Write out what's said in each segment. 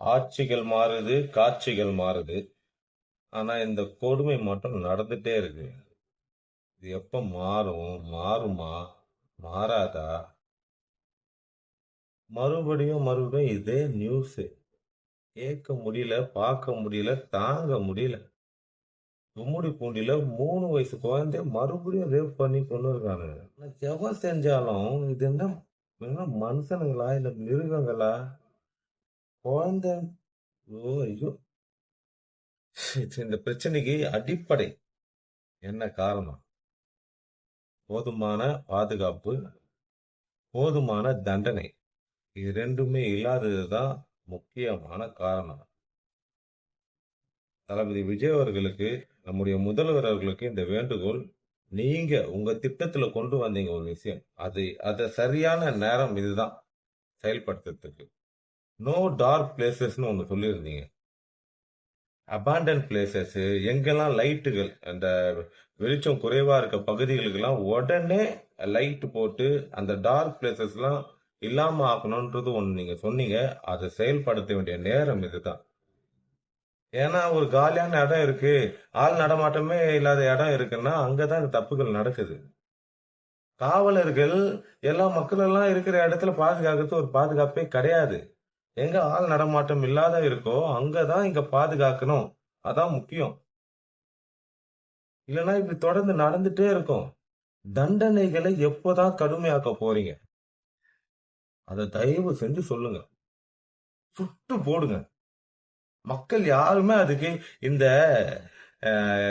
ஆட்சிகள் மாறுது, காட்சிகள் மாறுது. ஆனா இந்த கொடுமை மட்டும் நடந்துட்டே இருக்கு. இது எப்ப மாறும்? மாறுமா? மாறாதா? மறுபடியும் இதே நியூஸு. கேட்க முடியல, பார்க்க முடியல, தாங்க முடியல. கும்மிடிப்பூண்டில 3 வயசு குழந்தைய மறுபடியும் ரேப் பண்ணி கொன்னுருக்கானுங்க. எவன் செஞ்சாலும் இது என்ன மனுஷனுங்களா? இல்ல மிருகங்களா? குழந்தை ஐயோ! இந்த பிரச்சனைக்கு அடிப்படை என்ன காரணம்? போதுமான பாதுகாப்பு, போதுமான தண்டனை. இது 2மே இல்லாததுதான் முக்கியமான காரணம். தளபதி விஜய் அவர்களுக்கு, நம்முடைய முதல்வர் அவர்களுக்கு இந்த வேண்டுகோள். நீங்க உங்க திட்டத்துல கொண்டு வந்தீங்க ஒரு விஷயம். அத சரியான நேரம் இதுதான் செயல்படுத்துறதுக்கு. நோ டார்க் பிளேசஸ்ன்னு ஒண்ணு சொல்லியிருந்தீங்க. அபாண்டன் பிளேசஸ் எங்கெல்லாம் லைட்டுகள் அந்த வெளிச்சம் குறைவா இருக்க பகுதிகளுக்கெல்லாம் உடனே லைட் போட்டு அந்த டார்க் பிளேசஸ்லாம் இல்லாம ஆக்கணும்ன்றது ஒண்ணு நீங்க சொன்னீங்க. அதை செயல்படுத்த வேண்டிய நேரம் இதுதான். ஏன்னா ஒரு காலியான இடம் இருக்கு, ஆள் நடமாட்டமே இல்லாத இடம் இருக்குன்னா அங்கதான் இந்த தப்புகள் நடக்குது. காவலர்கள் எல்லா மக்கள் எல்லாம் இருக்கிற இடத்துல பாதுகாக்கிறது ஒரு பாதுகாப்பே கிடையாது. எங்க ஆள் நடமாட்டம் இல்லாத இருக்கோ அங்கதான் இங்க பாதுகாக்கணும். அதான் முக்கியம். இல்லைன்னா இப்படி தொடர்ந்து நடந்துட்டே இருக்கும். தண்டனைகளை எப்போதான் கடுமையாக்க போறீங்க? அதை தயவு செஞ்சு சொல்லுங்க. சுட்டு போடுங்க. மக்கள் யாருமே அதுக்கு இந்த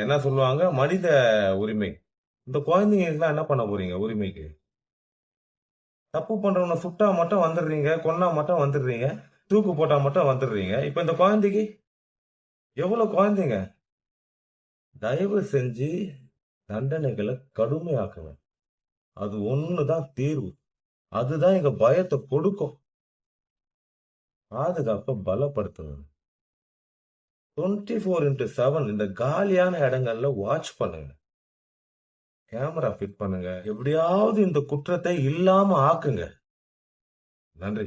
என்ன சொல்லுவாங்க, மனித உரிமை. இந்த குழந்தைங்களுக்கு என்ன பண்ண போறீங்க உரிமைக்கு? தப்பு பண்றவனை சுட்டா மட்டும் வந்துடுறீங்க, கொன்னா மட்டும் வந்துடுறீங்க, தூக்கு போட்டா மட்டும் வந்துடுறீங்க. இப்ப இந்த குழந்தைக்கு எவ்வளவு குழந்தைங்க? தயவு செஞ்சு தண்டனைகளை கடுமையாக்குங்க. அது ஒண்ணுதான் தீர்வு. அதுதான் எங்க பயத்தை கொடுக்கும். பாதுகாப்பை பலப்படுத்துங்க. 24x7 இந்த காலியான இடங்கள்ல வாட்ச் பண்ணுங்க. கேமரா ஃபிட் பண்ணுங்க. எப்படியாவது இந்த குற்றத்தை இல்லாம ஆக்குங்க. நன்றி.